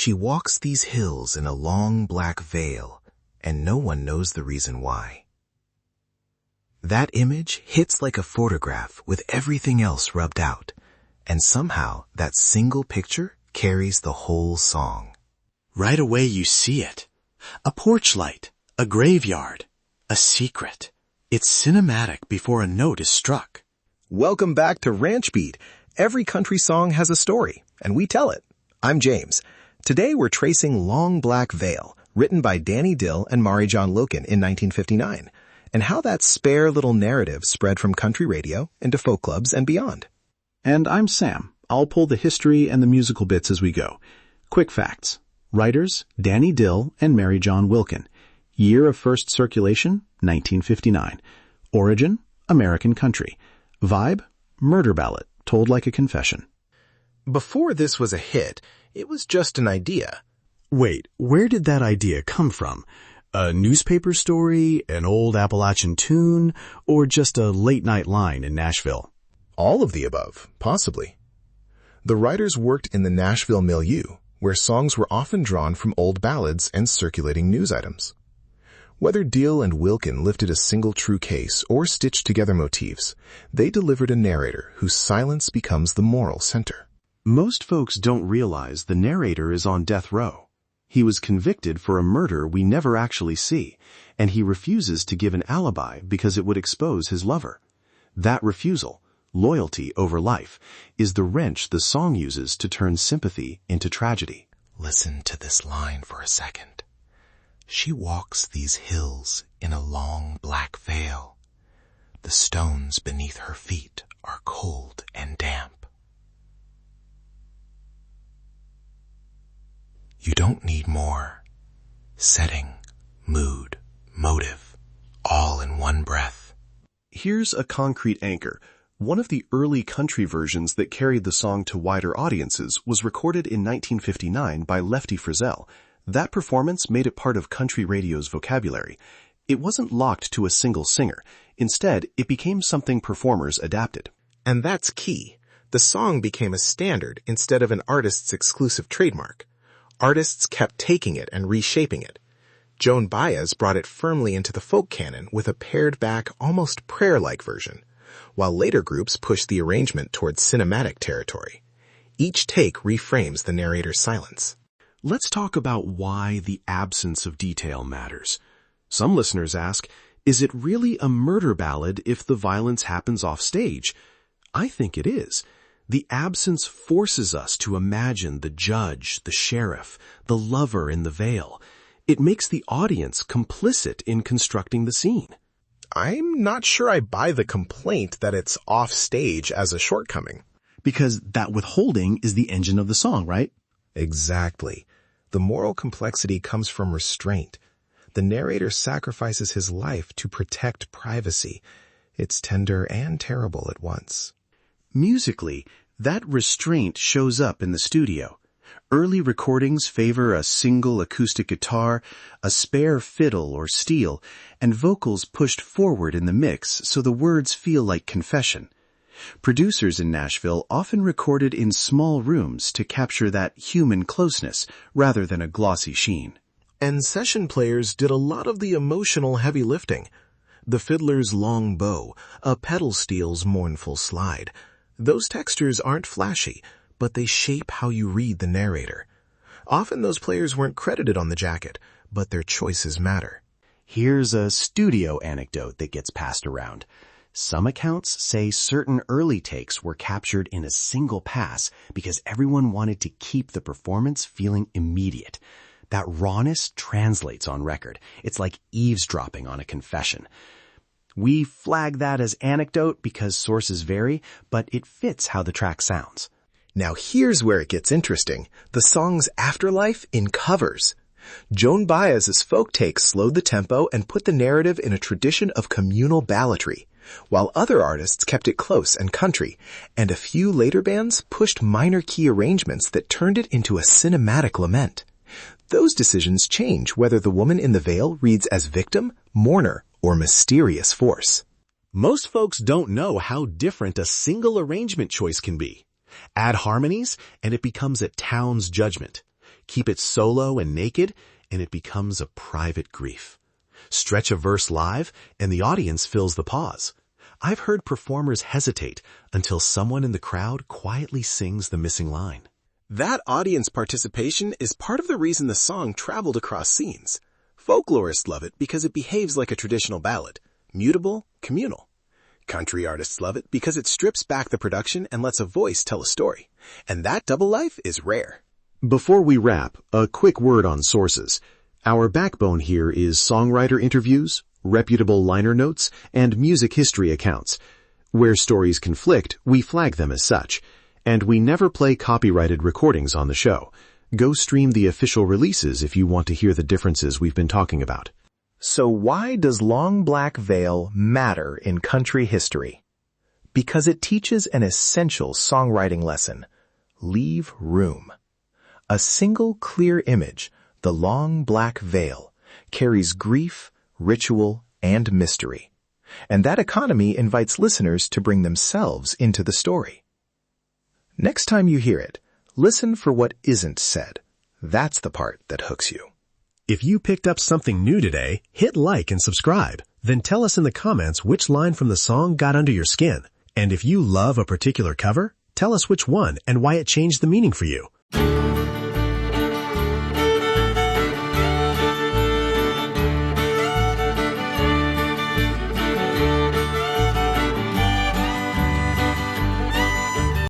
She walks these hills in a long black veil, and no one knows the reason why. That image hits like a photograph with everything else rubbed out, and somehow that single picture carries the whole song. Right away you see it. A porch light, a graveyard, a secret. It's cinematic before a note is struck. Welcome back to Ranch Beat. Every country song has a story, and we tell it. I'm James. Today we're tracing Long Black Veil, written by Dill and Marijohn Wilkin in 1959, and how that spare little narrative spread from country radio into folk clubs and beyond. And I'm Sam. I'll pull the history and the musical bits as we go. Quick facts. Writers, Dill and Marijohn Wilkin. Year of first circulation, 1959. Origin, American country. Vibe, murder ballad, told like a confession. Before this was a hit, it was just an idea. Wait, where did that idea come from? A newspaper story, an old Appalachian tune, or just a late-night line in Nashville? All of the above, possibly. The writers worked in the Nashville milieu, where songs were often drawn from old ballads and circulating news items. Whether Dill and Wilkin lifted a single true case or stitched together motifs, they delivered a narrator whose silence becomes the moral center. Most folks don't realize the narrator is on death row. He was convicted for a murder we never actually see, and he refuses to give an alibi because it would expose his lover. That refusal, loyalty over life, is the wrench the song uses to turn sympathy into tragedy. Listen to this line for a second. She walks these hills in a long black veil. The stones beneath her feet are cold and damp. You don't need more. Setting, mood, motive, all in one breath. Here's a concrete anchor. One of the early country versions that carried the song to wider audiences was recorded in 1959 by Lefty Frizzell. That performance made it part of country radio's vocabulary. It wasn't locked to a single singer. Instead, it became something performers adapted. And that's key. The song became a standard instead of an artist's exclusive trademark. Artists kept taking it and reshaping it. Joan Baez brought it firmly into the folk canon with a pared-back, almost prayer-like version, while later groups pushed the arrangement towards cinematic territory. Each take reframes the narrator's silence. Let's talk about why the absence of detail matters. Some listeners ask, is it really a murder ballad if the violence happens off stage? I think it is. The absence forces us to imagine the judge, the sheriff, the lover in the veil. It makes the audience complicit in constructing the scene. I'm not sure I buy the complaint that it's off stage as a shortcoming. Because that withholding is the engine of the song, right? Exactly. The moral complexity comes from restraint. The narrator sacrifices his life to protect privacy. It's tender and terrible at once. Musically, that restraint shows up in the studio. Early recordings favor a single acoustic guitar, a spare fiddle or steel, and vocals pushed forward in the mix so the words feel like confession. Producers in Nashville often recorded in small rooms to capture that human closeness rather than a glossy sheen. And session players did a lot of the emotional heavy lifting. The fiddler's long bow, a pedal steel's mournful slide. Those textures aren't flashy, but they shape how you read the narrator. Often those players weren't credited on the jacket, but their choices matter. Here's a studio anecdote that gets passed around. Some accounts say certain early takes were captured in a single pass because everyone wanted to keep the performance feeling immediate. That rawness translates on record. It's like eavesdropping on a confession. We flag that as anecdote because sources vary, but it fits how the track sounds. Now here's where it gets interesting. The song's afterlife in covers. Joan Baez's folk takes slowed the tempo and put the narrative in a tradition of communal balladry, while other artists kept it close and country, and a few later bands pushed minor key arrangements that turned it into a cinematic lament. Those decisions change whether the woman in the veil reads as victim, mourner, or mysterious force. Most folks don't know how different a single arrangement choice can be. Add harmonies, and it becomes a town's judgment. Keep it solo and naked, and it becomes a private grief. Stretch a verse live, and the audience fills the pause. I've heard performers hesitate until someone in the crowd quietly sings the missing line. That audience participation is part of the reason the song traveled across scenes. Folklorists love it because it behaves like a traditional ballad, mutable, communal. Country artists love it because it strips back the production and lets a voice tell a story. And that double life is rare. Before we wrap, a quick word on sources. Our backbone here is songwriter interviews, reputable liner notes, and music history accounts. Where stories conflict, we flag them as such. And we never play copyrighted recordings on the show. Go stream the official releases if you want to hear the differences we've been talking about. So why does Long Black Veil matter in country history? Because it teaches an essential songwriting lesson. Leave room. A single clear image, the long black veil, carries grief, ritual, and mystery. And that economy invites listeners to bring themselves into the story. Next time you hear it, listen for what isn't said. That's the part that hooks you. If you picked up something new today, hit like and subscribe. Then tell us in the comments which line from the song got under your skin. And if you love a particular cover, tell us which one and why it changed the meaning for you.